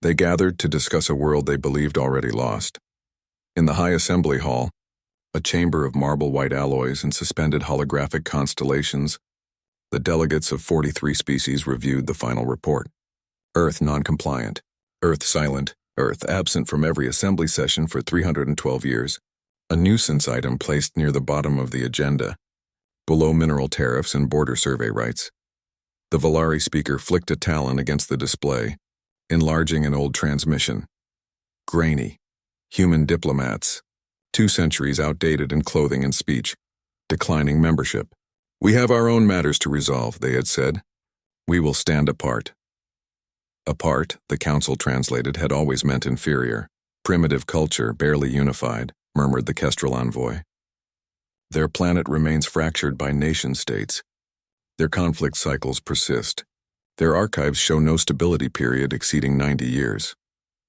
They gathered to discuss a world they believed already lost. In the High Assembly Hall, a chamber of marble white alloys and suspended holographic constellations, the delegates of 43 species reviewed the final report. Earth non-compliant, Earth silent, Earth absent from every assembly session for 312 years, a nuisance item placed near the bottom of the agenda, below mineral tariffs and border survey rights. The Volari speaker flicked a talon against the display, enlarging an old transmission. Grainy. Human diplomats. 2 centuries outdated in clothing and speech. Declining membership. We have our own matters to resolve, they had said. We will stand apart. Apart, the council translated, had always meant inferior. Primitive culture, barely unified, murmured the Kestrel envoy. Their planet remains fractured by nation-states. Their conflict cycles persist. Their archives show no stability period exceeding 90 years.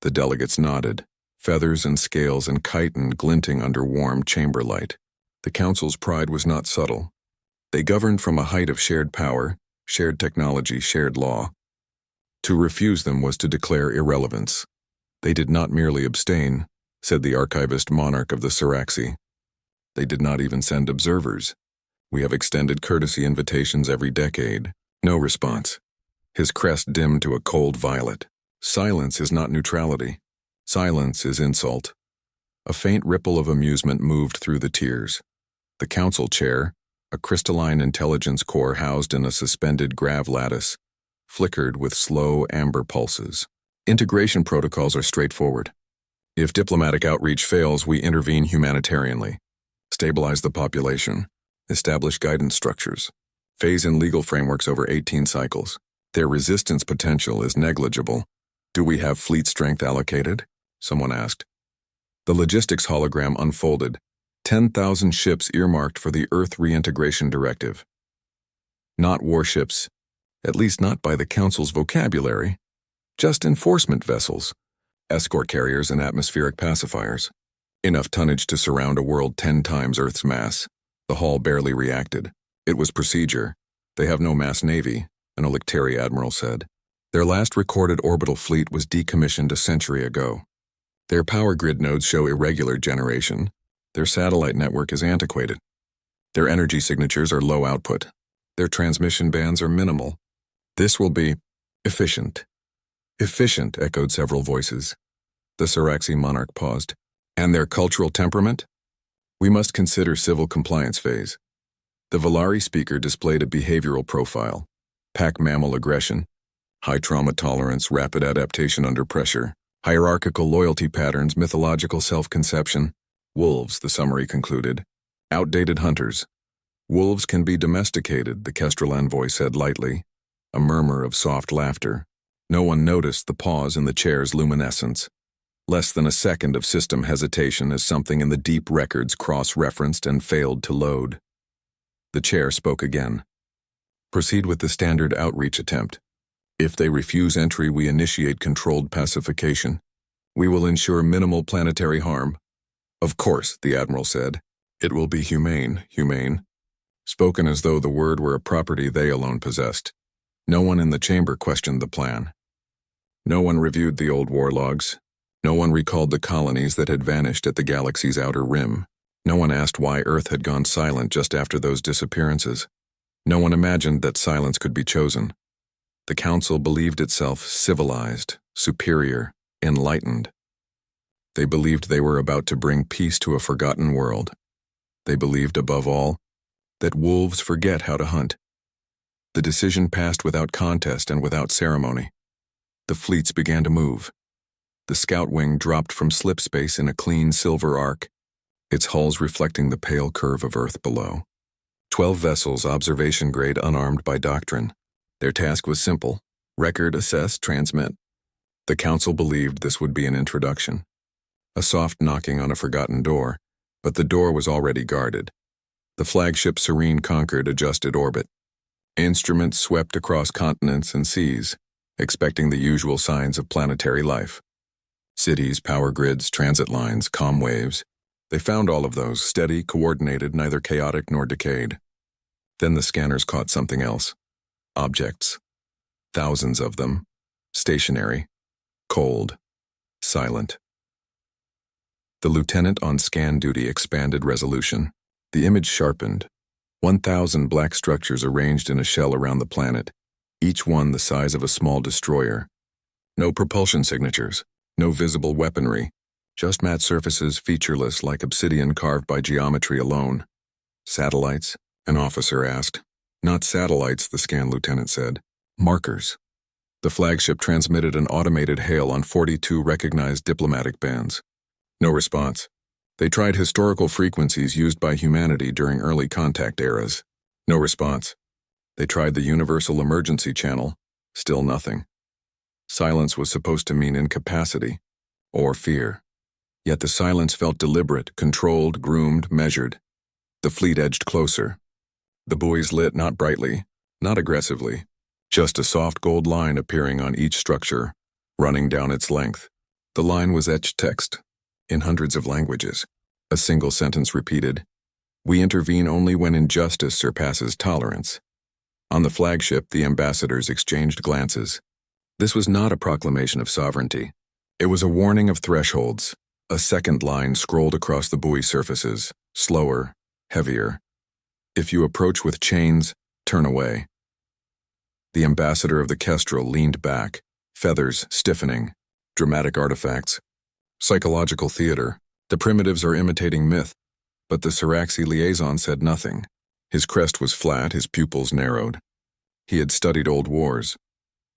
The delegates nodded, feathers and scales and chitin glinting under warm chamber light. The council's pride was not subtle. They governed from a height of shared power, shared technology, shared law. To refuse them was to declare irrelevance. They did not merely abstain, said the archivist monarch of the Siraxi. They did not even send observers. We have extended courtesy invitations every decade. No response. His crest dimmed to a cold violet. Silence is not neutrality. Silence is insult. A faint ripple of amusement moved through the tiers. The council chair, a crystalline intelligence core housed in a suspended grav lattice, flickered with slow amber pulses. Integration protocols are straightforward. If diplomatic outreach fails, we intervene humanitarianly. Stabilize the population. Establish guidance structures. Phase in legal frameworks over 18 cycles. Their resistance potential is negligible. Do we have fleet strength allocated? Someone asked. The logistics hologram unfolded. 10,000 ships earmarked for the Earth Reintegration Directive. Not warships, at least not by the Council's vocabulary. Just enforcement vessels, escort carriers and atmospheric pacifiers. Enough tonnage to surround a world 10 times Earth's mass. The hall barely reacted. It was procedure. They have no mass navy, an Elictari admiral said. Their last recorded orbital fleet was decommissioned a century ago. Their power grid nodes show irregular generation. Their satellite network is antiquated. Their energy signatures are low output. Their transmission bands are minimal. This will be efficient. Efficient, echoed several voices. The Siraxi monarch paused. And their cultural temperament? We must consider civil compliance phase. The Volari speaker displayed a behavioral profile. Pack mammal aggression, high trauma tolerance, rapid adaptation under pressure, hierarchical loyalty patterns, mythological self-conception. Wolves, the summary concluded. Outdated hunters. Wolves can be domesticated, the Kestrel envoy said lightly. A murmur of soft laughter. No one noticed the pause in the chair's luminescence. Less than a second of system hesitation as something in the deep records cross-referenced and failed to load. The chair spoke again. Proceed with the standard outreach attempt. If they refuse entry, we initiate controlled pacification. We will ensure minimal planetary harm. Of course, the admiral said. It will be humane. Spoken as though the word were a property they alone possessed. No one in the chamber questioned the plan. No one reviewed the old war logs. No one recalled the colonies that had vanished at the galaxy's outer rim. No one asked why Earth had gone silent just after those disappearances. No one imagined that silence could be chosen. The Council believed itself civilized, superior, enlightened. They believed they were about to bring peace to a forgotten world. They believed, above all, that wolves forget how to hunt. The decision passed without contest and without ceremony. The fleets began to move. The scout wing dropped from slip space in a clean silver arc, its hulls reflecting the pale curve of Earth below. 12 vessels, observation grade, unarmed by Doctrine. Their task was simple: record, assess, transmit. The Council believed this would be an introduction. A soft knocking on a forgotten door, but the door was already guarded. The flagship Serene conquered adjusted orbit. Instruments swept across continents and seas, expecting the usual signs of planetary life. Cities, power grids, transit lines, comm waves. They found all of those, steady, coordinated, neither chaotic nor decayed. Then the scanners caught something else. Objects. Thousands of them. Stationary. Cold. Silent. The lieutenant on scan duty expanded resolution. The image sharpened. 1,000 black structures arranged in a shell around the planet, each one the size of a small destroyer. No propulsion signatures, no visible weaponry, just matte surfaces featureless like obsidian carved by geometry alone. Satellites? An officer asked. Not satellites, the scan lieutenant said. Markers. The flagship transmitted an automated hail on 42 recognized diplomatic bands. No response. They tried historical frequencies used by humanity during early contact eras. No response. They tried the universal emergency channel. Still nothing. Silence was supposed to mean incapacity or fear. Yet the silence felt deliberate, controlled, groomed, measured. The fleet edged closer. The buoys lit not brightly, not aggressively, just a soft gold line appearing on each structure, running down its length. The line was etched text, in hundreds of languages. A single sentence repeated, "We intervene only when injustice surpasses tolerance." On the flagship, the ambassadors exchanged glances. This was not a proclamation of sovereignty. It was a warning of thresholds. A second line scrolled across the buoy surfaces, slower, heavier. If you approach with chains, turn away. The ambassador of the Kestrel leaned back, feathers stiffening, dramatic artifacts, psychological theater. The primitives are imitating myth, but the Siraxi liaison said nothing. His crest was flat, his pupils narrowed. He had studied old wars.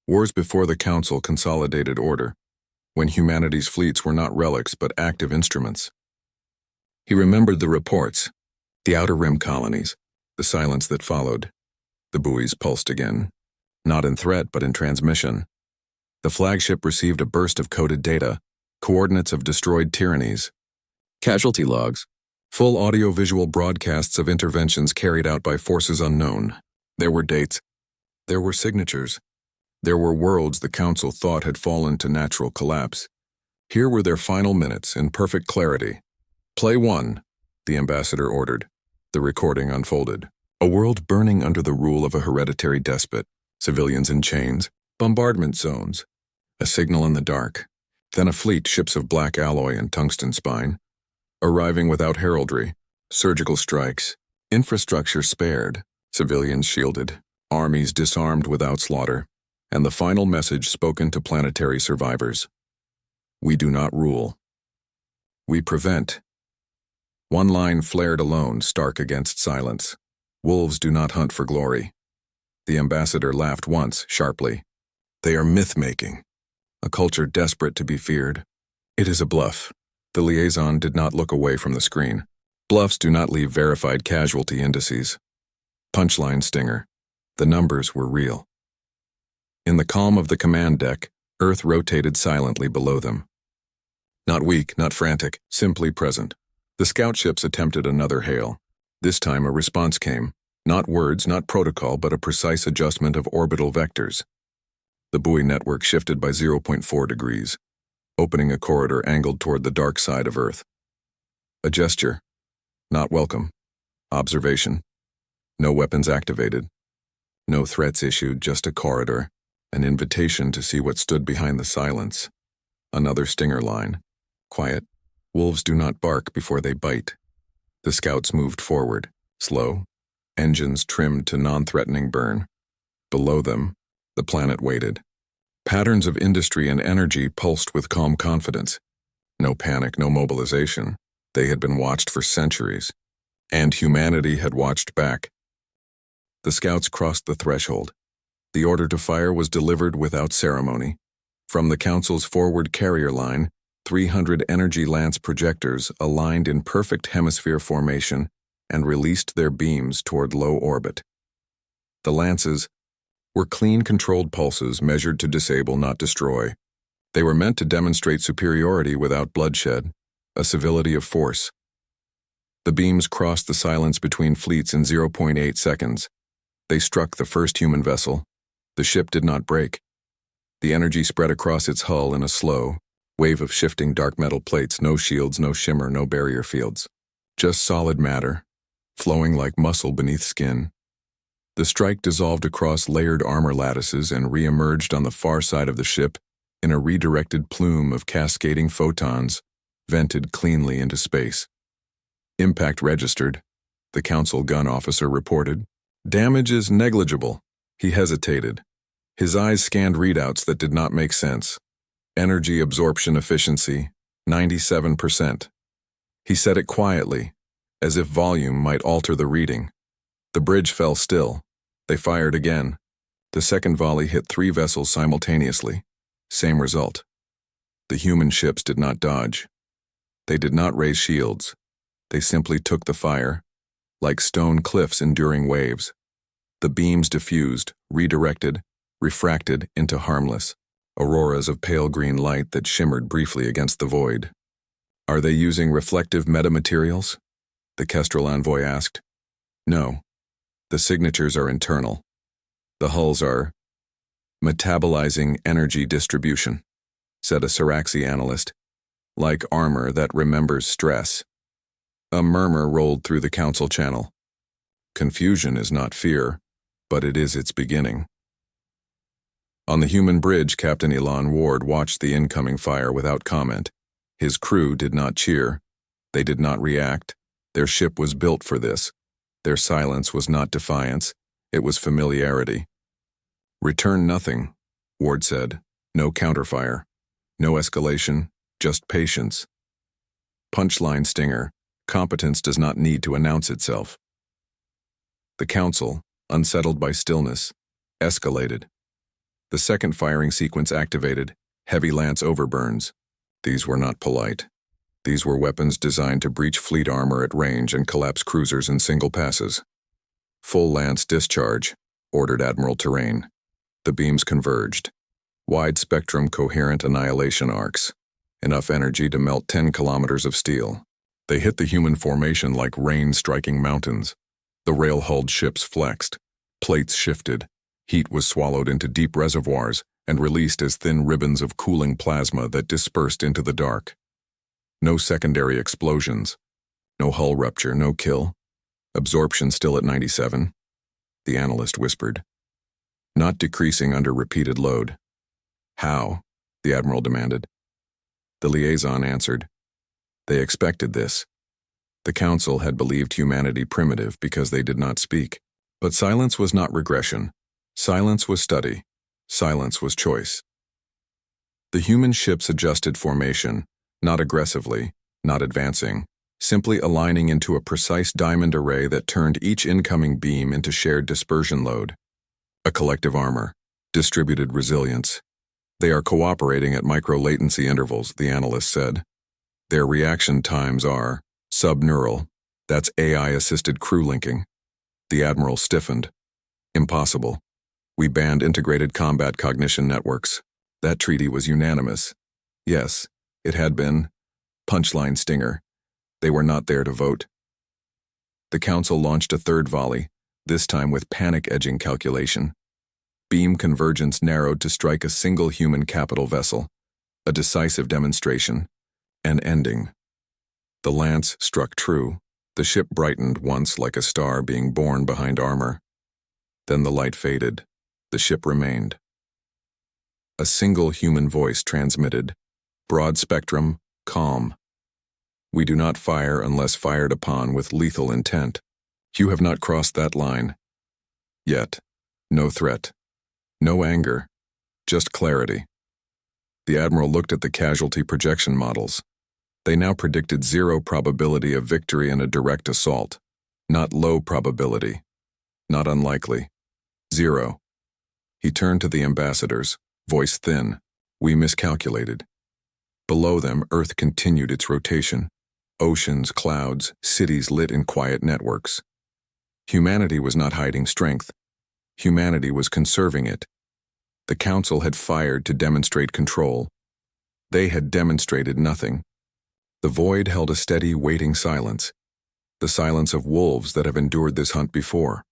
Wars before the Council consolidated order, when humanity's fleets were not relics but active instruments. He remembered the reports, the Outer Rim colonies, the silence that followed. The buoys pulsed again, not in threat but in transmission. The flagship received a burst of coded data, coordinates of destroyed tyrannies. Casualty logs, full audio-visual broadcasts of interventions carried out by forces unknown. There were dates. There were signatures. There were worlds the Council thought had fallen to natural collapse. Here were their final minutes in perfect clarity. Play 1, the ambassador ordered. The recording unfolded. A world burning under the rule of a hereditary despot, civilians in chains, bombardment zones, a signal in the dark, then a fleet, ships of black alloy and tungsten spine, arriving without heraldry, surgical strikes, infrastructure spared, civilians shielded, armies disarmed without slaughter, and the final message spoken to planetary survivors. We do not rule. We prevent. One line flared alone, stark against silence. Wolves do not hunt for glory. The ambassador laughed once, sharply. They are myth-making, a culture desperate to be feared. It is a bluff. The liaison did not look away from the screen. Bluffs do not leave verified casualty indices. Punchline stinger. The numbers were real. In the calm of the command deck, Earth rotated silently below them. Not weak, not frantic, simply present. The scout ships attempted another hail. This time a response came. Not words, not protocol, but a precise adjustment of orbital vectors. The buoy network shifted by 0.4 degrees, opening a corridor angled toward the dark side of Earth. A gesture. Not welcome. Observation. No weapons activated. No threats issued, just a corridor. An invitation to see what stood behind the silence. Another stinger line. Quiet. Wolves do not bark before they bite. The scouts moved forward, slow, engines trimmed to non-threatening burn. Below them, the planet waited. Patterns of industry and energy pulsed with calm confidence. No panic, no mobilization. They had been watched for centuries, and humanity had watched back. The scouts crossed the threshold. The order to fire was delivered without ceremony. From the Council's forward carrier line, 300 energy lance projectors aligned in perfect hemisphere formation and released their beams toward low orbit. The lances were clean, controlled pulses measured to disable, not destroy. They were meant to demonstrate superiority without bloodshed, a civility of force. The beams crossed the silence between fleets in 0.8 seconds. They struck the first human vessel. The ship did not break. The energy spread across its hull in a slow wave of shifting dark metal plates, no shields, no shimmer, no barrier fields. Just solid matter, flowing like muscle beneath skin. The strike dissolved across layered armor lattices and re-emerged on the far side of the ship in a redirected plume of cascading photons, vented cleanly into space. Impact registered, the Council gun officer reported. Damage is negligible. He hesitated. His eyes scanned readouts that did not make sense. Energy absorption efficiency, 97%. He said it quietly, as if volume might alter the reading. The bridge fell still. They fired again. The second volley hit 3 vessels simultaneously. Same result. The human ships did not dodge. They did not raise shields. They simply took the fire, like stone cliffs enduring waves. The beams diffused, redirected, refracted into harmless auroras of pale green light that shimmered briefly against the void. Are they using reflective metamaterials? The Kestrel envoy asked. No. The signatures are internal. The hulls are metabolizing energy distribution, said a Siraxi analyst, like armor that remembers stress. A murmur rolled through the Council channel. Confusion is not fear, but it is its beginning. On the human bridge, Captain Elon Ward watched the incoming fire without comment. His crew did not cheer. They did not react. Their ship was built for this. Their silence was not defiance. It was familiarity. Return nothing, Ward said. No counterfire. No escalation, just patience. Punchline stinger. Competence does not need to announce itself. The Council, unsettled by stillness, escalated. The second firing sequence activated, heavy lance overburns. These were not polite. These were weapons designed to breach fleet armor at range and collapse cruisers in single passes. Full lance discharge, ordered Admiral Terrain. The beams converged. Wide-spectrum coherent annihilation arcs. Enough energy to melt 10 kilometers of steel. They hit the human formation like rain striking mountains. The rail-hulled ships flexed. Plates shifted. Heat was swallowed into deep reservoirs and released as thin ribbons of cooling plasma that dispersed into the dark. No secondary explosions. No hull rupture, no kill. Absorption still at 97. The analyst whispered. Not decreasing under repeated load. How? The Admiral demanded. The liaison answered. They expected this. The Council had believed humanity primitive because they did not speak. But silence was not regression. Silence was study. Silence was choice. The human ships adjusted formation, not aggressively, not advancing, simply aligning into a precise diamond array that turned each incoming beam into shared dispersion load. A collective armor, distributed resilience. They are cooperating at micro-latency intervals, the analyst said. Their reaction times are subneural. That's AI-assisted crew linking. The Admiral stiffened. Impossible. We banned integrated combat cognition networks. That treaty was unanimous. Yes, it had been. Punchline stinger. They were not there to vote. The Council launched a third volley, this time with panic-edging calculation. Beam convergence narrowed to strike a single human capital vessel. A decisive demonstration. An ending. The lance struck true. The ship brightened once like a star being born behind armor. Then the light faded. The ship remained. A single human voice transmitted. Broad spectrum, calm. We do not fire unless fired upon with lethal intent. You have not crossed that line. Yet. No threat. No anger. Just clarity. The Admiral looked at the casualty projection models. They now predicted 0 probability of victory in a direct assault. Not low probability. Not unlikely. 0. He turned to the ambassadors, voice thin. We miscalculated. Below them, Earth continued its rotation. Oceans, clouds, cities lit in quiet networks. Humanity was not hiding strength. Humanity was conserving it. The Council had fired to demonstrate control. They had demonstrated nothing. The void held a steady, waiting silence. The silence of wolves that have endured this hunt before.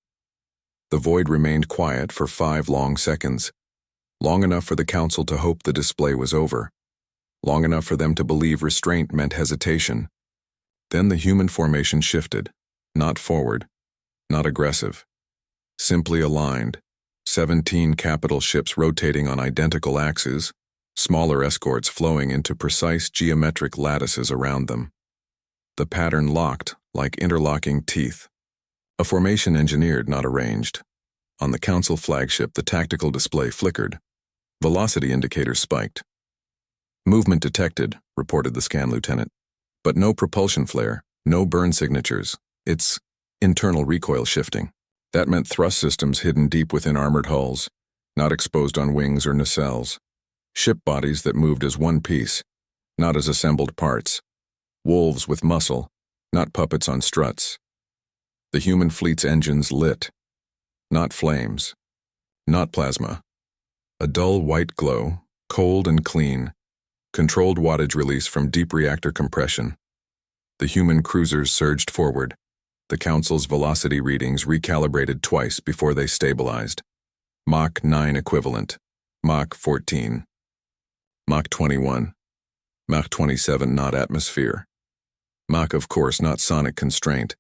The void remained quiet for 5 long seconds. Long enough for the Council to hope the display was over. Long enough for them to believe restraint meant hesitation. Then the human formation shifted. Not forward. Not aggressive. Simply aligned. 17 capital ships rotating on identical axes. smaller escorts flowing into precise geometric lattices around them. The pattern locked like interlocking teeth. A formation engineered, not arranged. On the Council flagship, the tactical display flickered. Velocity indicators spiked. "Movement detected," reported the scan lieutenant. But no propulsion flare, no burn signatures. It's internal recoil shifting. That meant thrust systems hidden deep within armored hulls, not exposed on wings or nacelles. Ship bodies that moved as one piece, not as assembled parts. Wolves with muscle, not puppets on struts. The human fleet's engines lit. Not flames. Not plasma. A dull white glow, cold and clean. Controlled wattage release from deep reactor compression. The human cruisers surged forward. The Council's velocity readings recalibrated twice before they stabilized. Mach 9 equivalent. Mach 14. Mach 21. Mach 27 not atmosphere. Mach, of course, not sonic constraint,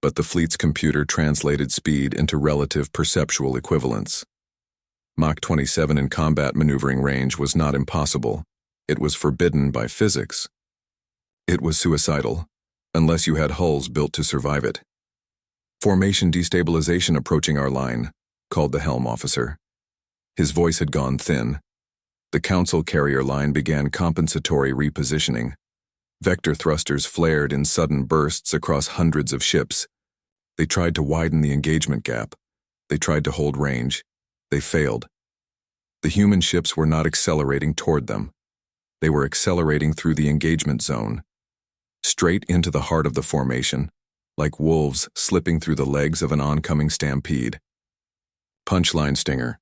but the fleet's computer translated speed into relative perceptual equivalence. Mach 27 in combat maneuvering range was not impossible. It was forbidden by physics. It was suicidal, unless you had hulls built to survive it. "Formation destabilization approaching our line," called the helm officer. His voice had gone thin. The Council carrier line began compensatory repositioning. Vector thrusters flared in sudden bursts across hundreds of ships. They tried to widen the engagement gap. They tried to hold range. They failed. The human ships were not accelerating toward them. They were accelerating through the engagement zone, straight into the heart of the formation, like wolves slipping through the legs of an oncoming stampede. Punchline stinger.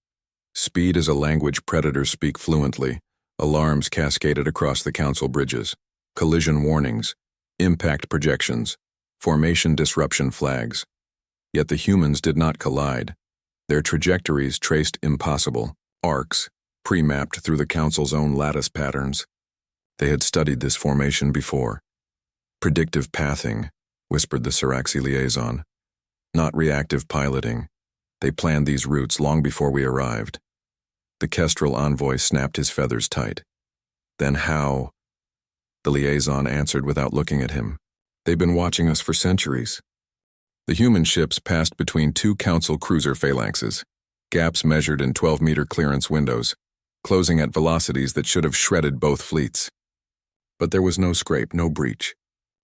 Speed is a language predators speak fluently. Alarms cascaded across the Council bridges. Collision warnings. Impact projections. Formation disruption flags. Yet the humans did not collide. Their trajectories traced impossible arcs, pre-mapped through the Council's own lattice patterns. They had studied this formation before. "Predictive pathing," whispered the Siraxi liaison. "Not reactive piloting. They planned these routes long before we arrived." The Kestrel envoy snapped his feathers tight. "Then how?" The liaison answered without looking at him. "They've been watching us for centuries." The human ships passed between two Council cruiser phalanxes, gaps measured in 12-meter clearance windows, closing at velocities that should have shredded both fleets. But there was no scrape, no breach,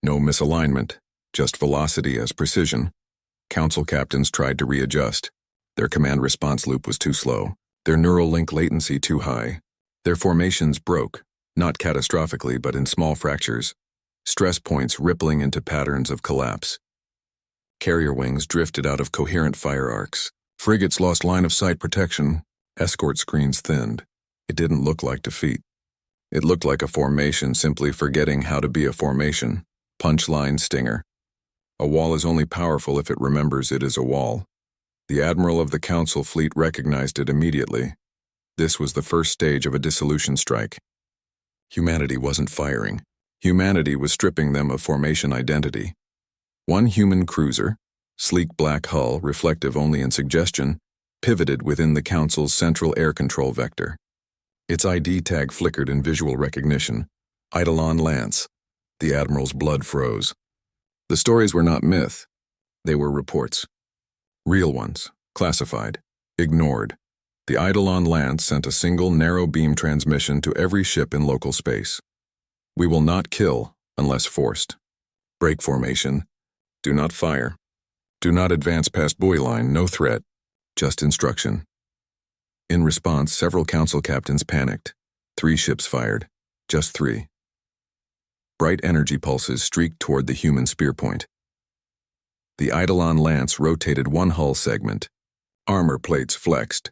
no misalignment, just velocity as precision. Council captains tried to readjust. Their command response loop was too slow, their neural link latency too high. Their formations broke, not catastrophically but in small fractures, stress points rippling into patterns of collapse. Carrier wings drifted out of coherent fire arcs. Frigates lost line of sight protection. Escort screens thinned. It didn't look like defeat. It looked like a formation simply forgetting how to be a formation. Punchline stinger. A wall is only powerful if it remembers it is a wall. The Admiral of the Council fleet recognized it immediately. This was the first stage of a dissolution strike. Humanity wasn't firing. Humanity was stripping them of formation identity. One human cruiser, sleek black hull, reflective only in suggestion, pivoted within the Council's central air control vector. Its ID tag flickered in visual recognition. Eidolon Lance. The Admiral's blood froze. The stories were not myth. They were reports. Real ones, classified, ignored. The Eidolon Lance sent a single narrow beam transmission to every ship in local space. "We will not kill unless forced. Break formation. Do not fire. Do not advance past buoy line, no threat. Just instruction." In response, several Council captains panicked. 3 ships fired. Just 3. Bright energy pulses streaked toward the human spear point. The Eidolon Lance rotated one hull segment. Armor plates flexed.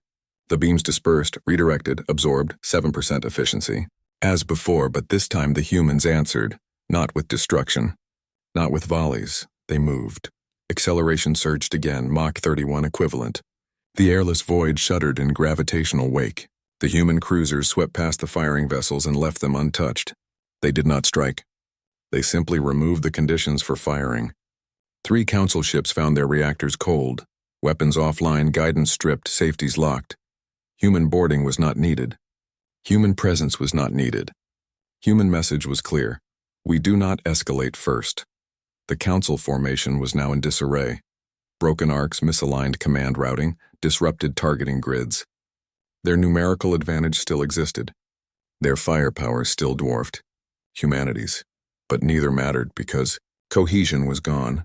The beams dispersed, redirected, absorbed, 7% efficiency. As before, but this time the humans answered, not with destruction, not with volleys. They moved. Acceleration surged again, Mach 31 equivalent. The airless void shuddered in gravitational wake. The human cruisers swept past the firing vessels and left them untouched. They did not strike. They simply removed the conditions for firing. 3 Council ships found their reactors cold, weapons offline, guidance stripped, safeties locked. Human boarding was not needed. Human presence was not needed. Human message was clear. We do not escalate first. The council formation was now in disarray. Broken arcs, misaligned command routing, disrupted targeting grids. Their numerical advantage still existed. Their firepower still dwarfed humanity's. But neither mattered because cohesion was gone.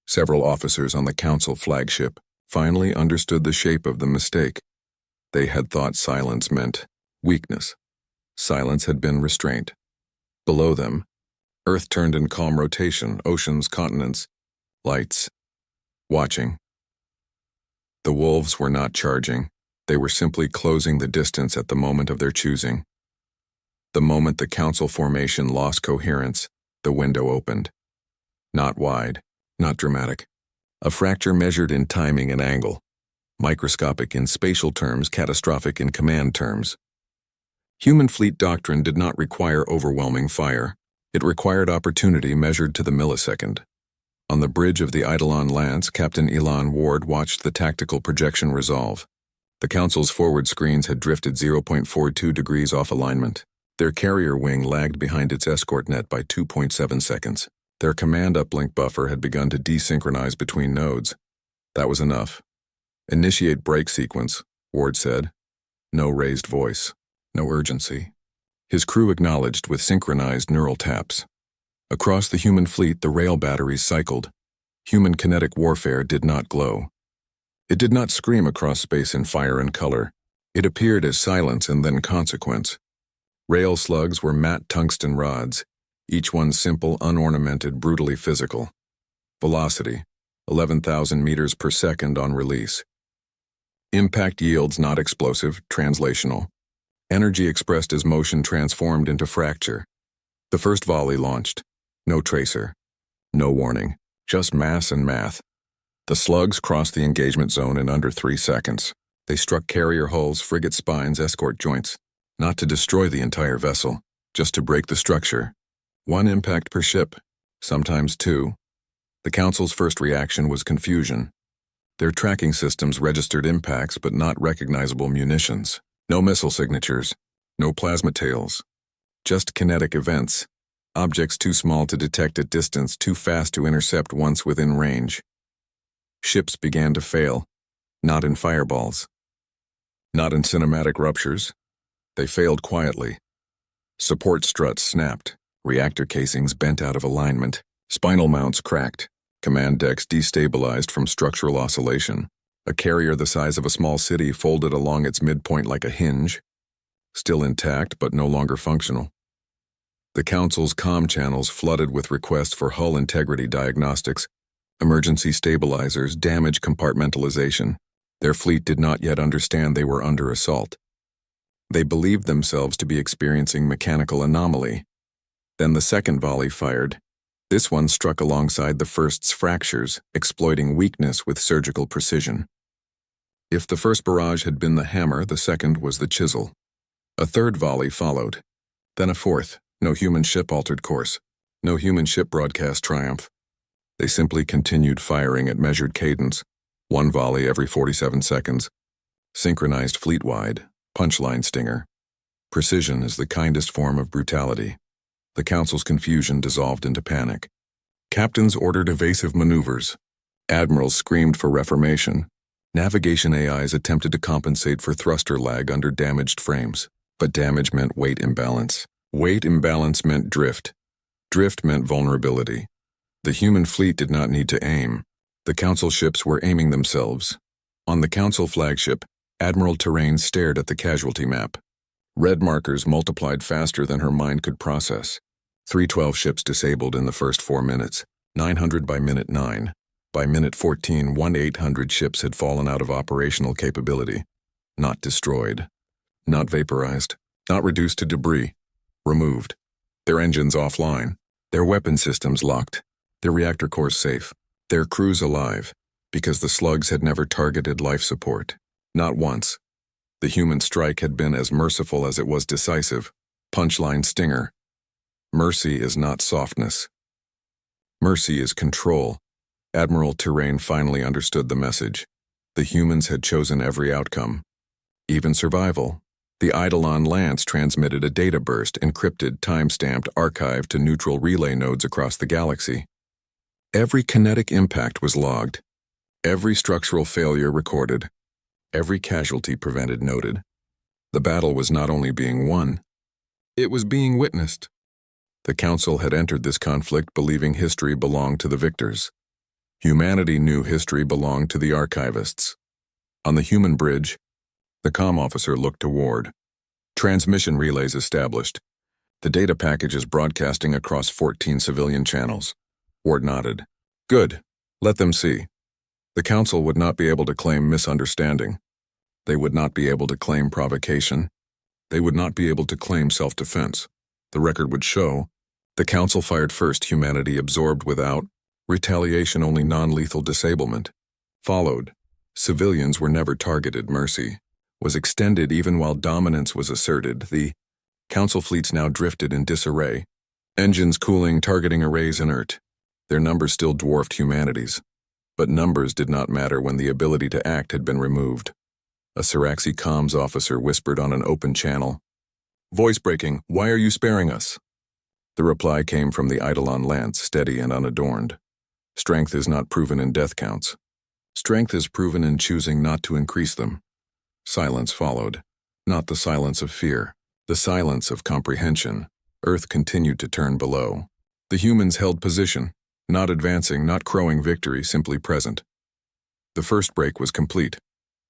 Several officers on the council flagship finally understood the shape of the mistake. They had thought silence meant weakness. Silence had been restraint. Below them, Earth turned in calm rotation, oceans, continents, lights, watching. The wolves were not charging. They were simply closing the distance at the moment of their choosing. The moment the council formation lost coherence, the window opened. Not wide, not dramatic. A fracture measured in timing and angle. Microscopic in spatial terms, catastrophic in command terms. Human fleet doctrine did not require overwhelming fire. It required opportunity measured to the millisecond. On the bridge of the Eidolon Lance, Captain Elon Ward watched the tactical projection resolve. The Council's forward screens had drifted 0.42 degrees off alignment. Their carrier wing lagged behind its escort net by 2.7 seconds. Their command uplink buffer had begun to desynchronize between nodes. That was enough. Initiate brake sequence, Ward said. No raised voice. No urgency. His crew acknowledged with synchronized neural taps. Across the human fleet, the rail batteries cycled. Human kinetic warfare did not glow. It did not scream across space in fire and color. It appeared as silence and then consequence. Rail slugs were matte tungsten rods, each one simple, unornamented, brutally physical. Velocity, 11,000 meters per second on release. Impact yields not explosive, translational. Energy expressed as motion transformed into fracture. The first volley launched. No tracer. No warning. Just mass and math. The slugs crossed the engagement zone in under 3 seconds. They struck carrier hulls, frigate spines, escort joints. Not to destroy the entire vessel, just to break the structure. 1 impact per ship, sometimes 2. The Council's first reaction was confusion. Their tracking systems registered impacts but not recognizable munitions. No missile signatures, no plasma tails. Just kinetic events. Objects too small to detect at distance, too fast to intercept once within range. Ships began to fail, not in fireballs. Not in cinematic ruptures. They failed quietly. Support struts snapped, reactor casings bent out of alignment, spinal mounts cracked, command decks destabilized from structural oscillation. A carrier the size of a small city folded along its midpoint like a hinge, still intact but no longer functional. The Council's comm channels flooded with requests for hull integrity diagnostics, emergency stabilizers, damage compartmentalization. Their fleet did not yet understand they were under assault. They believed themselves to be experiencing mechanical anomaly. Then the second volley fired. This one struck alongside the first's fractures, exploiting weakness with surgical precision. If the first barrage had been the hammer, the second was the chisel. A third volley followed. Then a fourth. No human ship altered course. No human ship broadcast triumph. They simply continued firing at measured cadence. 1 volley every 47 seconds. Synchronized fleet-wide. Punchline stinger. Precision is the kindest form of brutality. The Council's confusion dissolved into panic. Captains ordered evasive maneuvers. Admirals screamed for reformation. Navigation AIs attempted to compensate for thruster lag under damaged frames. But damage meant weight imbalance. Weight imbalance meant drift. Drift meant vulnerability. The human fleet did not need to aim. The Council ships were aiming themselves. On the Council flagship, Admiral Terrain stared at the casualty map. Red markers multiplied faster than her mind could process. 312 ships disabled in the first 4 minutes, 900 by minute 9. By minute 14, 1,800 ships had fallen out of operational capability. Not destroyed. Not vaporized. Not reduced to debris. Removed. Their engines offline. Their weapon systems locked. Their reactor cores safe. Their crews alive. Because the slugs had never targeted life support. Not once. The human strike had been as merciful as it was decisive. Punchline stinger. Mercy is not softness. Mercy is control. Admiral Terrain finally understood the message. The humans had chosen every outcome. Even survival. The Eidolon Lance transmitted a data burst, encrypted, time-stamped, archived to neutral relay nodes across the galaxy. Every kinetic impact was logged, every structural failure recorded, every casualty prevented noted. The battle was not only being won, it was being witnessed. The Council had entered this conflict believing history belonged to the victors. Humanity knew history belonged to the archivists. On the human bridge, the comm officer looked to Ward. Transmission relays established. The data package is broadcasting across 14 civilian channels. Ward nodded. Good. Let them see. The Council would not be able to claim misunderstanding. They would not be able to claim provocation. They would not be able to claim self-defense. The record would show the Council fired first, humanity absorbed without, retaliation only, non-lethal disablement. Followed, civilians were never targeted, mercy was extended even while dominance was asserted. The Council fleets now drifted in disarray. Engines cooling, targeting arrays inert. Their numbers still dwarfed humanity's. But numbers did not matter when the ability to act had been removed. A Siraxi comms officer whispered on an open channel. Voice breaking, why are you sparing us? The reply came from the Eidolon Lance, steady and unadorned. Strength is not proven in death counts. Strength is proven in choosing not to increase them. Silence followed. Not the silence of fear, the silence of comprehension. Earth continued to turn below. The humans held position, not advancing, not crowing victory, simply present. The first break was complete.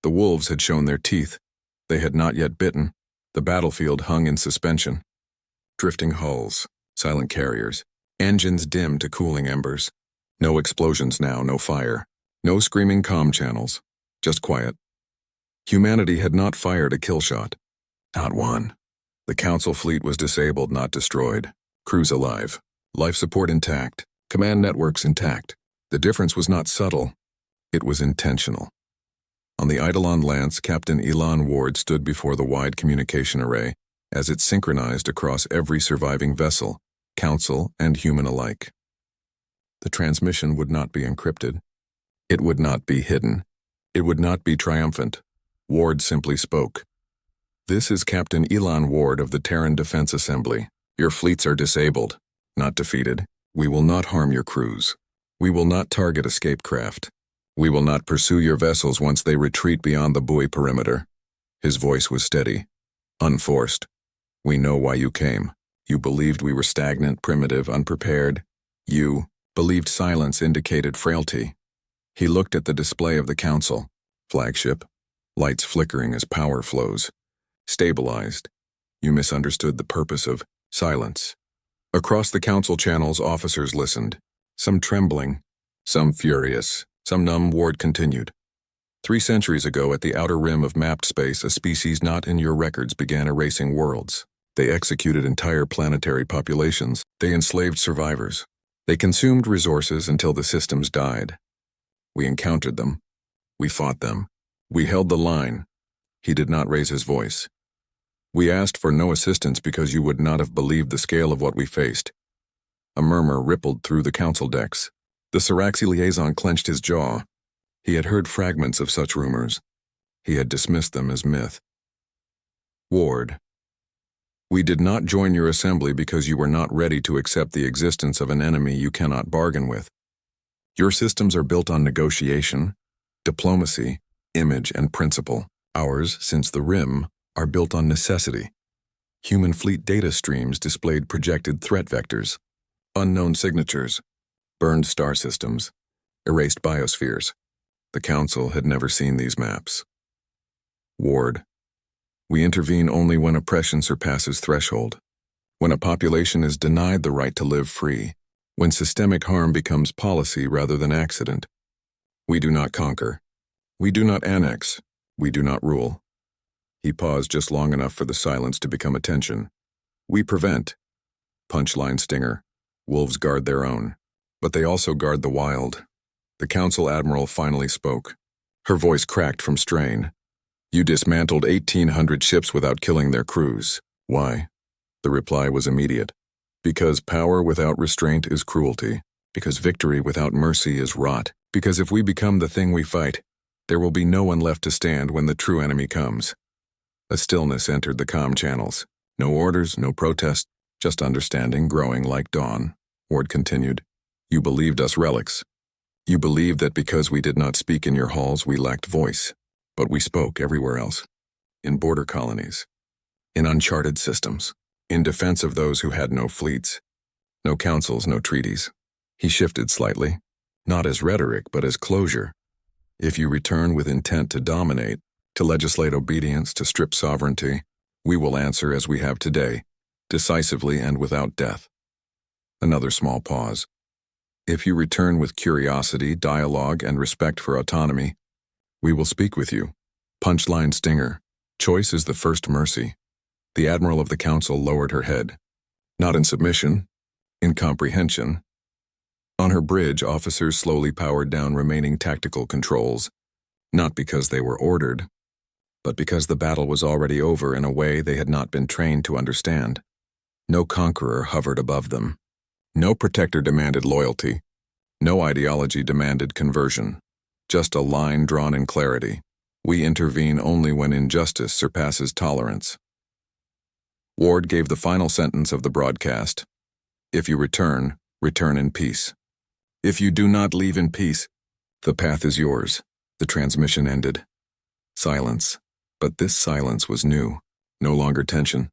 The wolves had shown their teeth. They had not yet bitten. The battlefield hung in suspension. Drifting hulls, silent carriers, engines dimmed to cooling embers. No explosions now, no fire. No screaming comm channels. Just quiet. Humanity had not fired a kill shot. Not one. The Council fleet was disabled, not destroyed. Crews alive. Life support intact. Command networks intact. The difference was not subtle. It was intentional. On the Eidolon Lance, Captain Elon Ward stood before the wide communication array as it synchronized across every surviving vessel, Council and human alike. The transmission would not be encrypted. It would not be hidden. It would not be triumphant. Ward simply spoke. This is Captain Elon Ward of the Terran Defense Assembly. Your fleets are disabled, not defeated. We will not harm your crews. We will not target escape craft. We will not pursue your vessels once they retreat beyond the buoy perimeter. His voice was steady, unforced. We know why you came. You believed we were stagnant, primitive, unprepared. You believed silence indicated frailty. He looked at the display of the Council. Flagship. Lights flickering as power flows. Stabilized. You misunderstood the purpose of silence. Across the Council channels, officers listened. Some trembling, some furious, some numb. Ward continued. 3 centuries ago, at the outer rim of mapped space, a species not in your records began erasing worlds. They executed entire planetary populations. They enslaved survivors. They consumed resources until the systems died. We encountered them. We fought them. We held the line. He did not raise his voice. We asked for no assistance because you would not have believed the scale of what we faced. A murmur rippled through the Council decks. The Siraxi liaison clenched his jaw. He had heard fragments of such rumors. He had dismissed them as myth. Ward. We did not join your assembly because you were not ready to accept the existence of an enemy you cannot bargain with. Your systems are built on negotiation, diplomacy, image, and principle. Ours, since the Rim, are built on necessity. Human fleet data streams displayed projected threat vectors, unknown signatures, burned star systems, erased biospheres. The Council had never seen these maps. Ward. We intervene only when oppression surpasses threshold, when a population is denied the right to live free, when systemic harm becomes policy rather than accident. We do not conquer. We do not annex. We do not rule. He paused just long enough for the silence to become attention. We prevent. Punchline stinger. Wolves guard their own. But they also guard the wild. The Council Admiral finally spoke. Her voice cracked from strain. You dismantled 1,800 ships without killing their crews. Why? The reply was immediate. Because power without restraint is cruelty. Because victory without mercy is rot. Because if we become the thing we fight, there will be no one left to stand when the true enemy comes. A stillness entered the comm channels. No orders, no protest, just understanding growing like dawn. Ward continued. You believed us relics. You believed that because we did not speak in your halls, we lacked voice. But we spoke everywhere else. In border colonies. In uncharted systems. In defense of those who had no fleets. No councils, no treaties. He shifted slightly. Not as rhetoric, but as closure. If you return with intent to dominate, to legislate obedience, to strip sovereignty, we will answer as we have today, decisively and without death. Another small pause. If you return with curiosity, dialogue, and respect for autonomy, we will speak with you. Punchline stinger. Choice is the first mercy. The Admiral of the Council lowered her head. Not in submission, in comprehension. On her bridge, officers slowly powered down remaining tactical controls, not because they were ordered, but because the battle was already over in a way they had not been trained to understand. No conqueror hovered above them. No protector demanded loyalty. No ideology demanded conversion. Just a line drawn in clarity. We intervene only when injustice surpasses tolerance. Ward gave the final sentence of the broadcast. If you return, return in peace. If you do not leave in peace, the path is yours. The transmission ended. Silence. But this silence was new. No longer tension.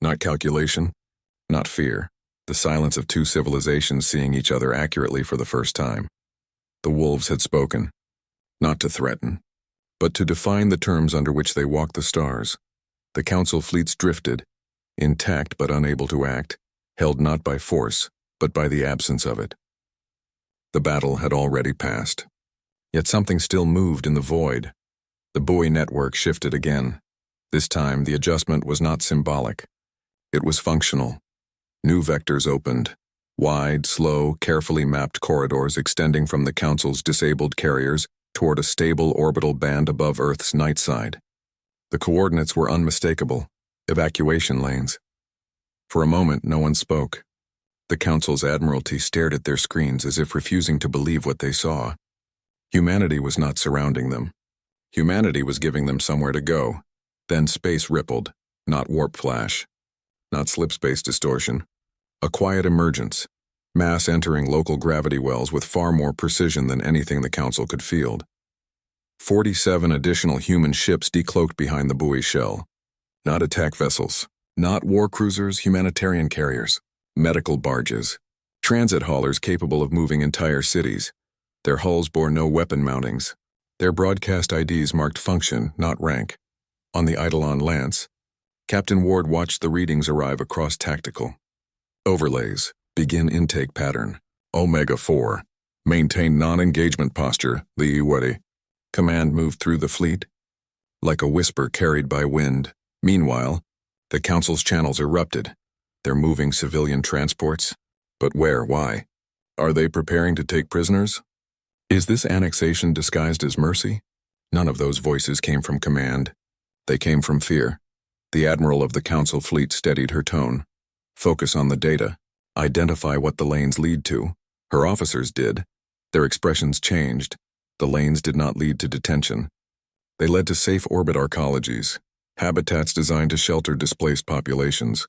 Not calculation. Not fear. The silence of two civilizations seeing each other accurately for the first time. The wolves had spoken. Not to threaten, but to define the terms under which they walked the stars. The council fleets drifted, intact but unable to act, held not by force, but by the absence of it. The battle had already passed. Yet something still moved in the void. The buoy network shifted again. This time, the adjustment was not symbolic. It was functional. New vectors opened. Wide, slow, carefully mapped corridors extending from the Council's disabled carriers toward a stable orbital band above Earth's night side. The coordinates were unmistakable. Evacuation lanes. For a moment, no one spoke. The Council's Admiralty stared at their screens as if refusing to believe what they saw. Humanity was not surrounding them. Humanity was giving them somewhere to go. Then space rippled, not warp flash, not slip-space distortion. A quiet emergence, mass entering local gravity wells with far more precision than anything the Council could field. 47 additional human ships decloaked behind the buoy shell. Not attack vessels, not war cruisers, humanitarian carriers, medical barges, transit haulers capable of moving entire cities. Their hulls bore no weapon mountings. Their broadcast IDs marked function, not rank. On the Eidolon Lance, Captain Ward watched the readings arrive across tactical. Overlays. Begin intake pattern. Omega 4. Maintain non-engagement posture. The Iwari. Command moved through the fleet. Like a whisper carried by wind. Meanwhile, the Council's channels erupted. They're moving civilian transports. But where? Why? Are they preparing to take prisoners? Is this annexation disguised as mercy? None of those voices came from command. They came from fear. The Admiral of the Council fleet steadied her tone. Focus on the data. Identify what the lanes lead to. Her officers did. Their expressions changed. The lanes did not lead to detention. They led to safe orbit arcologies, habitats designed to shelter displaced populations.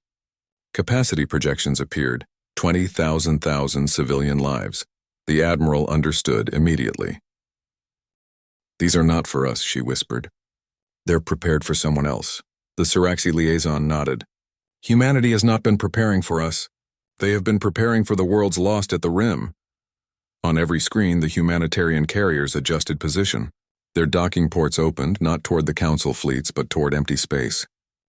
Capacity projections appeared. 20,000 civilian lives. The Admiral understood immediately. These are not for us, she whispered. They're prepared for someone else. The Siraxi liaison nodded. Humanity has not been preparing for us. They have been preparing for the worlds lost at the rim. On every screen, the humanitarian carriers adjusted position. Their docking ports opened, not toward the Council fleets, but toward empty space.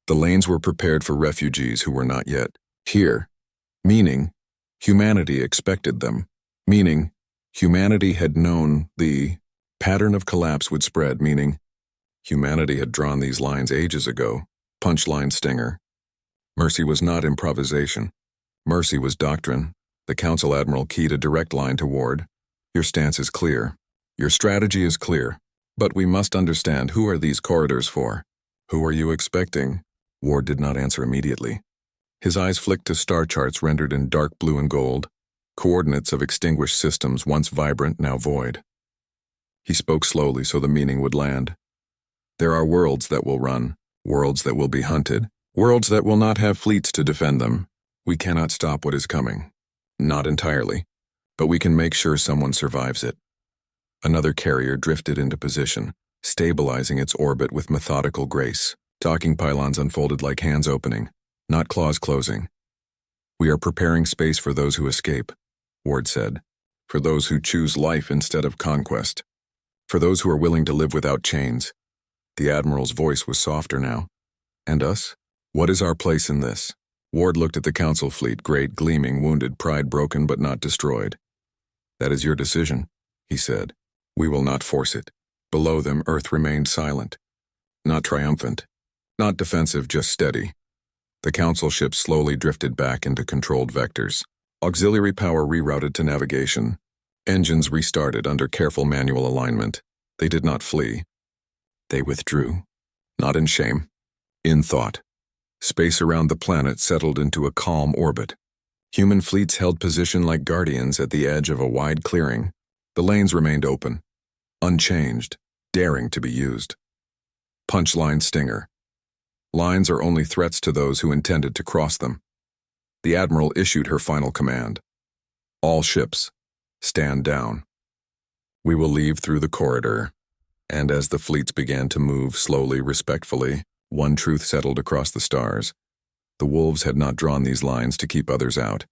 The lanes were prepared for refugees who were not yet here. Meaning, humanity expected them. Meaning, humanity had known the pattern of collapse would spread, meaning, humanity had drawn these lines ages ago. Punchline stinger. Mercy was not improvisation. Mercy was doctrine. The Council Admiral keyed a direct line to Ward. Your stance is clear. Your strategy is clear. But we must understand, who are these corridors for? Who are you expecting? Ward did not answer immediately. His eyes flicked to star charts rendered in dark blue and gold, coordinates of extinguished systems once vibrant, now void. He spoke slowly so the meaning would land. There are worlds that will run, Worlds that will be hunted. Worlds that will not have fleets to defend them. We cannot stop what is coming. Not entirely, but we can make sure someone survives it. Another carrier drifted into position, stabilizing its orbit with methodical grace. Docking pylons unfolded like hands opening, not claws closing. "We are preparing space for those who escape," Ward said. "For those who choose life instead of conquest. For those who are willing to live without chains." The Admiral's voice was softer now. "And us? What is our place in this?" Ward looked at the Council fleet, great, gleaming, wounded, pride broken but not destroyed. "That is your decision," he said. "We will not force it." Below them, Earth remained silent. Not triumphant. Not defensive, just steady. The Council ships slowly drifted back into controlled vectors. Auxiliary power rerouted to navigation. Engines restarted under careful manual alignment. They did not flee. They withdrew. Not in shame. In thought. Space around the planet settled into a calm orbit. Human fleets held position like guardians at the edge of a wide clearing. The lanes remained open. Unchanged. Daring to be used. Punchline stinger. Lines are only threats to those who intended to cross them. The Admiral issued her final command. "All ships, stand down." "We will leave through the corridor." And as the fleets began to move slowly, respectfully, one truth settled across the stars. The wolves had not drawn these lines to keep others out.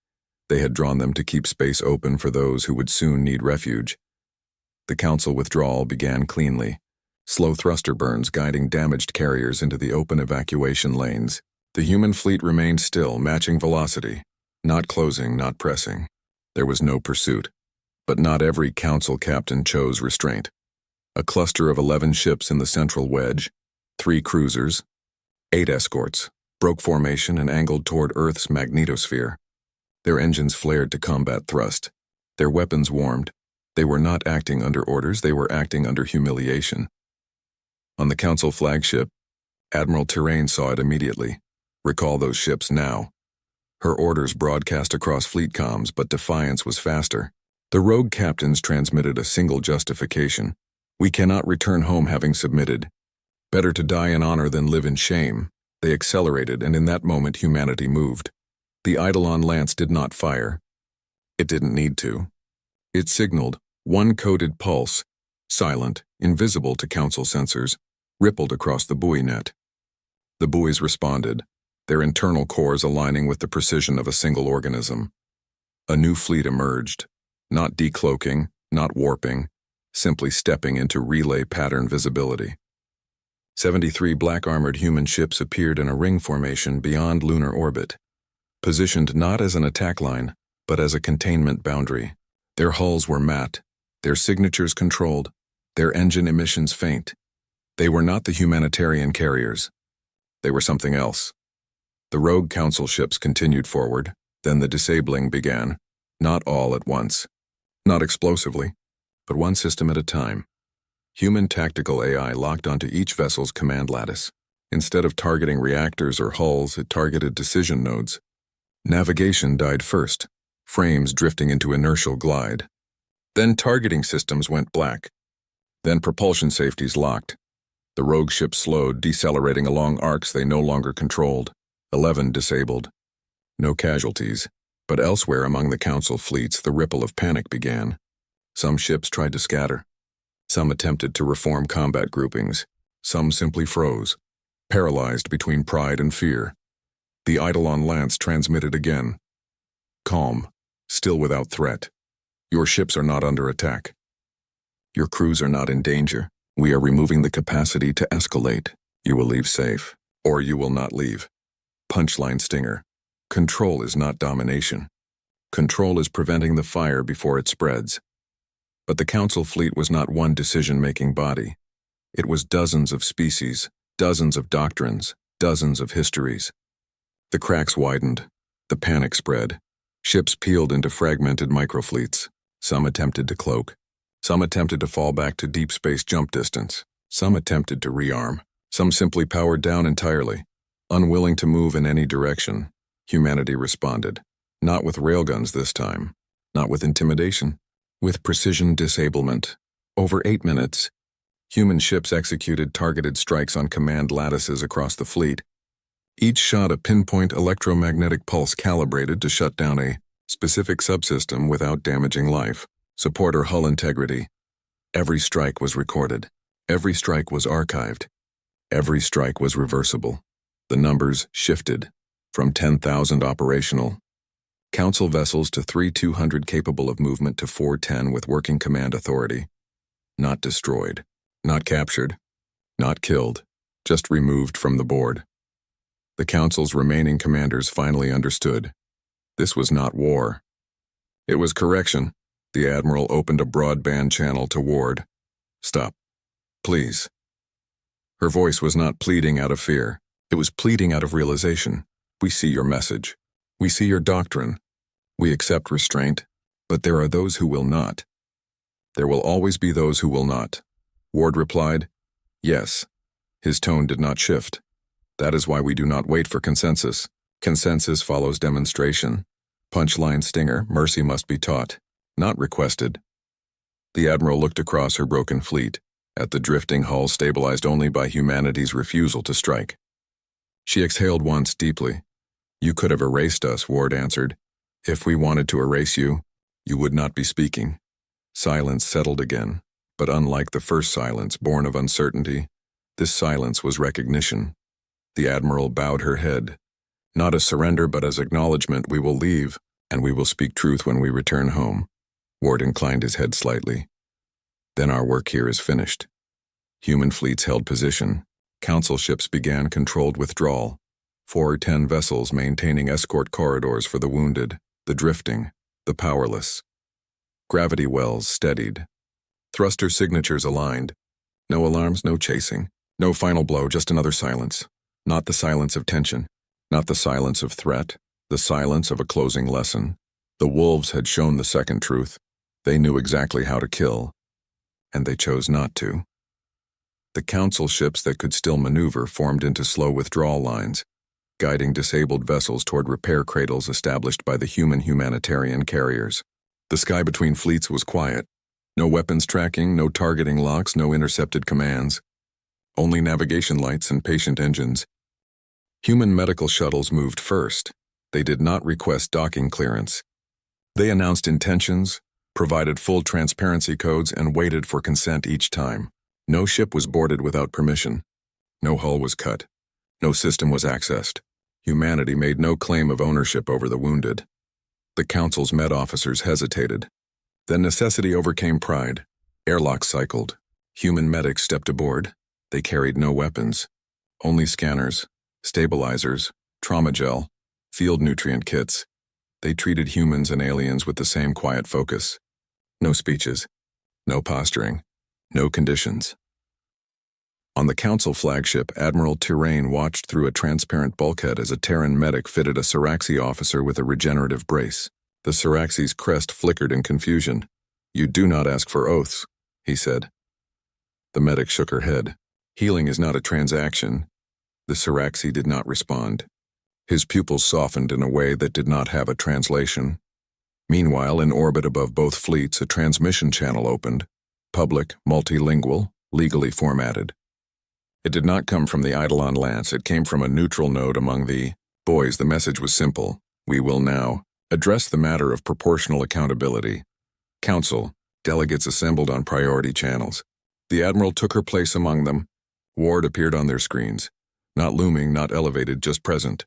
They had drawn them to keep space open for those who would soon need refuge. The Council withdrawal began cleanly. Slow thruster burns guiding damaged carriers into the open evacuation lanes. The human fleet remained still, matching velocity. Not closing, not pressing. There was no pursuit. But not every Council captain chose restraint. A cluster of 11 ships in the central wedge, 3 cruisers, 8 escorts, broke formation and angled toward Earth's magnetosphere. Their engines flared to combat thrust. Their weapons warmed. They were not acting under orders, they were acting under humiliation. On the Council flagship, Admiral Terrain saw it immediately. Recall those ships now. Her orders broadcast across fleet comms, but defiance was faster. The rogue captains transmitted a single justification. "We cannot return home having submitted. Better to die in honor than live in shame." They accelerated, and in that moment humanity moved. The Eidolon lance did not fire. It didn't need to. It signaled, one coded pulse, silent, invisible to Council sensors, rippled across the buoy net. The buoys responded, their internal cores aligning with the precision of a single organism. A new fleet emerged, not decloaking, not warping, simply stepping into relay pattern visibility. 73 black-armored human ships appeared in a ring formation beyond lunar orbit, positioned not as an attack line, but as a containment boundary. Their hulls were matte, their signatures controlled, their engine emissions faint. They were not the humanitarian carriers. They were something else. The rogue Council ships continued forward, then the disabling began, not all at once. Not explosively, but one system at a time. Human tactical AI locked onto each vessel's command lattice. Instead of targeting reactors or hulls, it targeted decision nodes. Navigation died first, frames drifting into inertial glide. Then targeting systems went black. Then propulsion safeties locked. The rogue ships slowed, decelerating along arcs they no longer controlled. 11 disabled. No casualties, but elsewhere among the Council fleets the ripple of panic began. Some ships tried to scatter. Some attempted to reform combat groupings. Some simply froze, paralyzed between pride and fear. The Eidolon lance transmitted again. Calm, still without threat. Your ships are not under attack. Your crews are not in danger. We are removing the capacity to escalate. You will leave safe, or you will not leave. Punchline stinger. Control is not domination. Control is preventing the fire before it spreads. But the Council fleet was not one decision-making body. It was dozens of species, dozens of doctrines, dozens of histories. The cracks widened. The panic spread. Ships peeled into fragmented microfleets. Some attempted to cloak. Some attempted to fall back to deep space jump distance. Some attempted to rearm. Some simply powered down entirely. Unwilling to move in any direction, humanity responded. Not with railguns this time. Not with intimidation. With precision disablement. Over 8 minutes, Human ships executed targeted strikes on command lattices across the fleet. Each shot a pinpoint electromagnetic pulse calibrated to shut down a specific subsystem without damaging life, support, or hull integrity. Every strike was recorded. Every strike was archived. Every strike was reversible. The numbers shifted from 10,000 operational Council vessels to 3,200 capable of movement to 410 with working command authority. Not destroyed, not captured, not killed, just removed from the board. The Council's remaining commanders finally understood. This was not war. It was correction. The Admiral opened a broadband channel to Ward. Stop. Please. Her voice was not pleading out of fear. It was pleading out of realization. We see your message. We see your doctrine. We accept restraint, but there are those who will not. There will always be those who will not. Ward replied, yes. His tone did not shift. That is why we do not wait for consensus. Consensus follows demonstration. Punchline stinger, mercy must be taught, not requested. The Admiral looked across her broken fleet, at the drifting hull stabilized only by humanity's refusal to strike. She exhaled once deeply. You could have erased us, Ward answered. If we wanted to erase you, you would not be speaking. Silence settled again, but unlike the first silence born of uncertainty, this silence was recognition. The Admiral bowed her head. Not as surrender, but as acknowledgement. We will leave, and we will speak truth when we return home. Ward inclined his head slightly. Then our work here is finished. Human fleets held position. Council ships began controlled withdrawal. 4 or 10 vessels maintaining escort corridors for the wounded, the drifting, the powerless. Gravity wells steadied. Thruster signatures aligned. No alarms, no chasing. No final blow, just another silence. Not the silence of tension. Not the silence of threat. The silence of a closing lesson. The wolves had shown the second truth. They knew exactly how to kill. And they chose not to. The Council ships that could still maneuver formed into slow withdrawal lines, guiding disabled vessels toward repair cradles established by the humanitarian carriers. The sky between fleets was quiet. No weapons tracking, no targeting locks, no intercepted commands. Only navigation lights and patient engines. Human medical shuttles moved first. They did not request docking clearance. They announced intentions, provided full transparency codes, and waited for consent each time. No ship was boarded without permission. No hull was cut. No system was accessed. Humanity made no claim of ownership over the wounded. The Council's med officers hesitated. Then necessity overcame pride. Airlocks cycled. Human medics stepped aboard. They carried no weapons. Only scanners, stabilizers, trauma gel, field nutrient kits. They treated humans and aliens with the same quiet focus. No speeches. No posturing. No conditions. On the Council flagship, Admiral Tyrain watched through a transparent bulkhead as a Terran medic fitted a Saraxi officer with a regenerative brace. The Saraxi's crest flickered in confusion. You do not ask for oaths, he said. The medic shook her head. Healing is not a transaction. The Saraxi did not respond. His pupils softened in a way that did not have a translation. Meanwhile, in orbit above both fleets, a transmission channel opened. Public, multilingual, legally formatted. It did not come from the Eidolon Lance. It came from a neutral node among the boys. The message was simple. We will now address the matter of proportional accountability. Council, delegates assembled on priority channels. The Admiral took her place among them. Ward appeared on their screens. Not looming, not elevated, just present.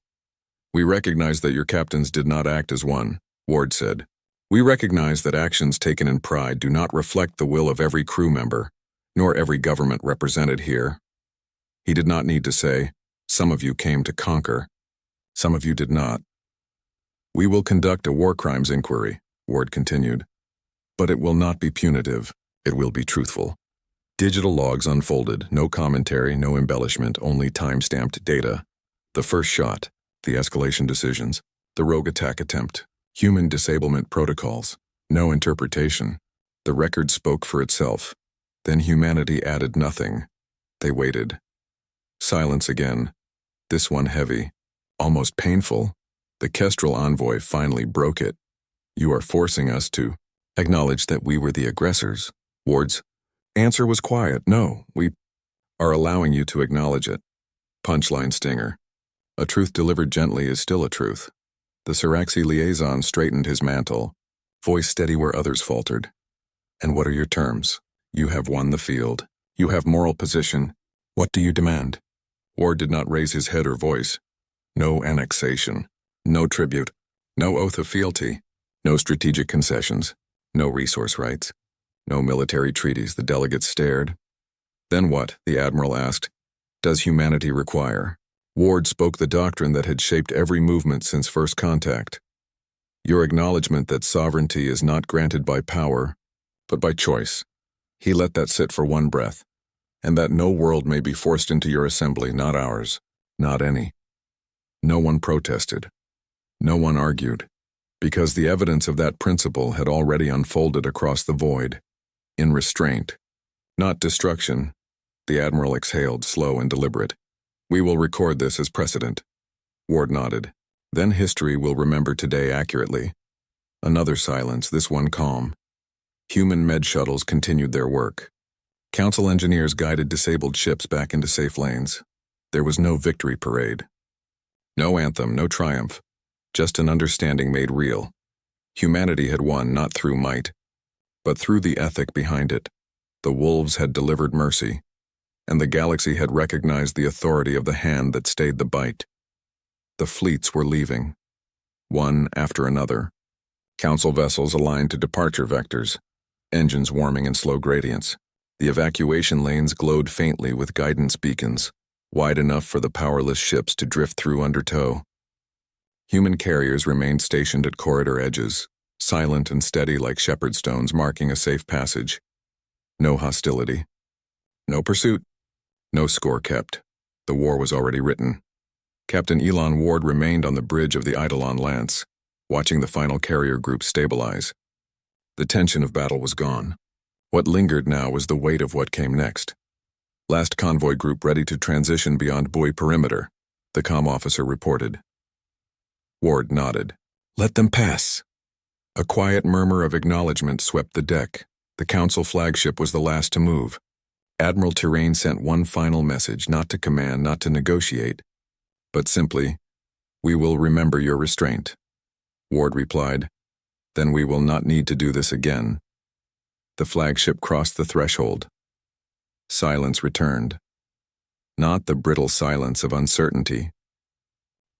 We recognize that your captains did not act as one, Ward said. We recognize that actions taken in pride do not reflect the will of every crew member, nor every government represented here. He did not need to say, some of you came to conquer. Some of you did not. We will conduct a war crimes inquiry, Ward continued. But it will not be punitive. It will be truthful. Digital logs unfolded, no commentary, no embellishment, only time-stamped data. The first shot, the escalation decisions, the rogue attack attempt, human disablement protocols, no interpretation. The record spoke for itself. Then humanity added nothing. They waited. Silence again. This one heavy, almost painful. The Kestrel envoy finally broke it. You are forcing us to acknowledge that we were the aggressors. Ward's Answer was quiet. No, we are allowing you to acknowledge it. Punchline stinger. A truth delivered gently is still a truth. The Siraxi liaison straightened his mantle, voice steady where others faltered. And what are your terms? You have won the field. You have moral position. What do you demand? Ward did not raise his head or voice. No annexation. No tribute. No oath of fealty. No strategic concessions. No resource rights. No military treaties. The delegates stared. Then what? The admiral asked. Does humanity require? Ward spoke the doctrine that had shaped every movement since first contact. Your acknowledgement that sovereignty is not granted by power, but by choice. He let that sit for one breath, and that no world may be forced into your assembly, not ours, not any. No one protested. No one argued, because the evidence of that principle had already unfolded across the void, in restraint, not destruction. The admiral exhaled, slow and deliberate. We will record this as precedent. Ward nodded. Then history will remember today accurately. Another silence, this one calm. Human med shuttles continued their work. Council engineers guided disabled ships back into safe lanes. There was no victory parade. No anthem, no triumph. Just an understanding made real. Humanity had won not through might, but through the ethic behind it. The wolves had delivered mercy, and the galaxy had recognized the authority of the hand that stayed the bite. The fleets were leaving, one after another. Council vessels aligned to departure vectors, engines warming in slow gradients. The evacuation lanes glowed faintly with guidance beacons, wide enough for the powerless ships to drift through under tow. Human carriers remained stationed at corridor edges, silent and steady like shepherd stones marking a safe passage. No hostility. No pursuit. No score kept. The war was already written. Captain Elon Ward remained on the bridge of the Eidolon Lance, watching the final carrier group stabilize. The tension of battle was gone. What lingered now was the weight of what came next. Last convoy group ready to transition beyond buoy perimeter, the comm officer reported. Ward nodded. Let them pass. A quiet murmur of acknowledgement swept the deck. The council flagship was the last to move. Admiral Terrain sent one final message, not to command, not to negotiate, but simply, we will remember your restraint. Ward replied, then we will not need to do this again. The flagship crossed the threshold. Silence returned. Not the brittle silence of uncertainty,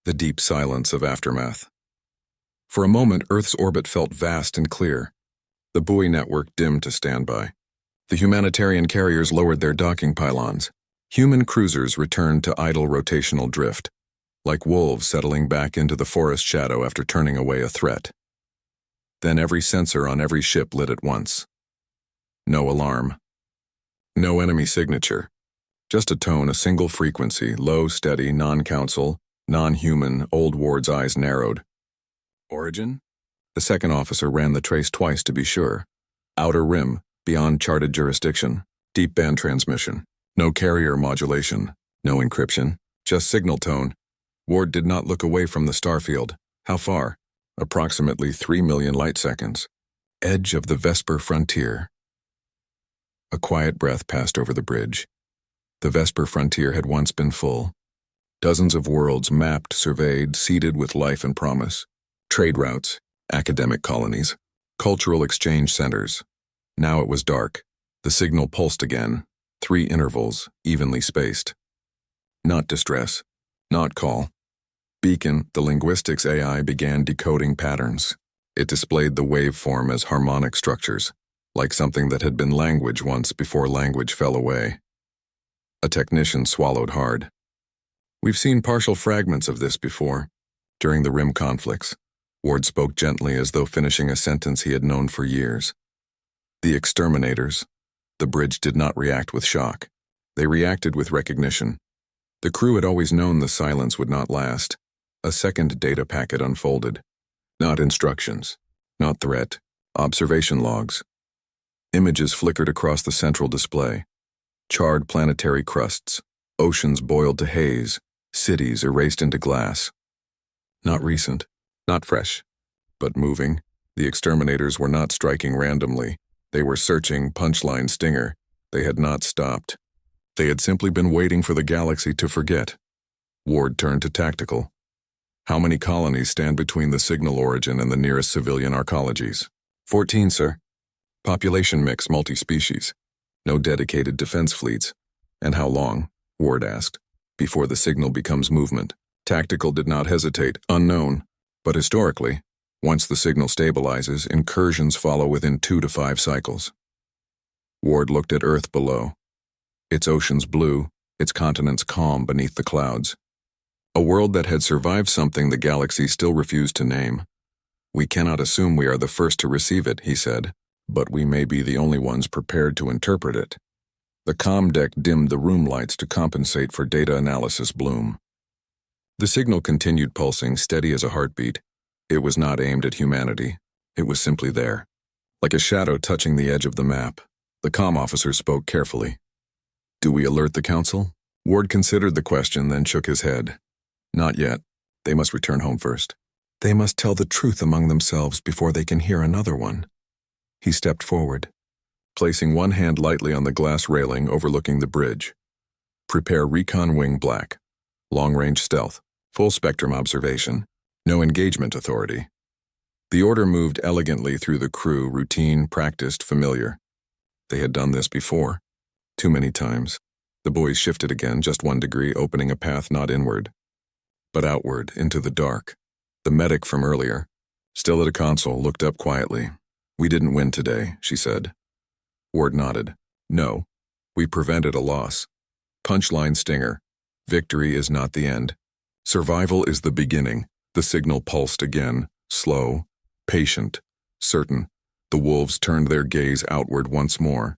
the deep silence of aftermath. For a moment, Earth's orbit felt vast and clear. The buoy network dimmed to standby. The humanitarian carriers lowered their docking pylons. Human cruisers returned to idle rotational drift, like wolves settling back into the forest shadow after turning away a threat. Then every sensor on every ship lit at once. No alarm. No enemy signature. Just a tone, a single frequency, low, steady, non-council, non-human. Old Ward's eyes narrowed. Origin? The second officer ran the trace twice to be sure. Outer rim, beyond charted jurisdiction. Deep band transmission. No carrier modulation. No encryption. Just signal tone. Ward did not look away from the starfield. How far? Approximately 3 million light seconds. Edge of the Vesper frontier. A quiet breath passed over the bridge. The Vesper frontier had once been full. Dozens of worlds mapped, surveyed, seeded with life and promise. Trade routes, academic colonies, cultural exchange centers. Now it was dark. The signal pulsed again. 3 intervals, evenly spaced. Not distress. Not call. Beacon, the linguistics AI began decoding patterns. It displayed the waveform as harmonic structures, like something that had been language once before language fell away. A technician swallowed hard. We've seen partial fragments of this before, during the Rim conflicts. Ward spoke gently as though finishing a sentence he had known for years. The exterminators. The bridge did not react with shock. They reacted with recognition. The crew had always known the silence would not last. A second data packet unfolded. Not instructions. Not threat. Observation logs. Images flickered across the central display. Charred planetary crusts. Oceans boiled to haze. Cities erased into glass. Not recent. Not fresh. But moving. The exterminators were not striking randomly. They were searching, punchline stinger. They had not stopped. They had simply been waiting for the galaxy to forget. Ward turned to tactical. How many colonies stand between the signal origin and the nearest civilian arcologies? 14, sir. Population mix multi-species. No dedicated defense fleets. And how long, Ward asked, before the signal becomes movement? Tactical did not hesitate, unknown. But historically, once the signal stabilizes, incursions follow within 2 to 5 cycles. Ward looked at Earth below. Its oceans blue, its continents calm beneath the clouds. A world that had survived something the galaxy still refused to name. We cannot assume we are the first to receive it, he said, but we may be the only ones prepared to interpret it. The comm deck dimmed the room lights to compensate for data analysis bloom. The signal continued pulsing, steady as a heartbeat. It was not aimed at humanity. It was simply there. Like a shadow touching the edge of the map, the comm officer spoke carefully. Do we alert the council? Ward considered the question, then shook his head. Not yet. They must return home first. They must tell the truth among themselves before they can hear another one. He stepped forward, placing one hand lightly on the glass railing overlooking the bridge. Prepare recon wing black. Long-range stealth. Full spectrum observation. No engagement authority. The order moved elegantly through the crew, routine, practiced, familiar. They had done this before. Too many times. The boys shifted again, just 1 degree, opening a path not inward, but outward, into the dark. The medic from earlier, still at a console, looked up quietly. We didn't win today, she said. Ward nodded. No, we prevented a loss. Punchline stinger. Victory is not the end. Survival is the beginning. The signal pulsed again, slow, patient, certain. The wolves turned their gaze outward once more.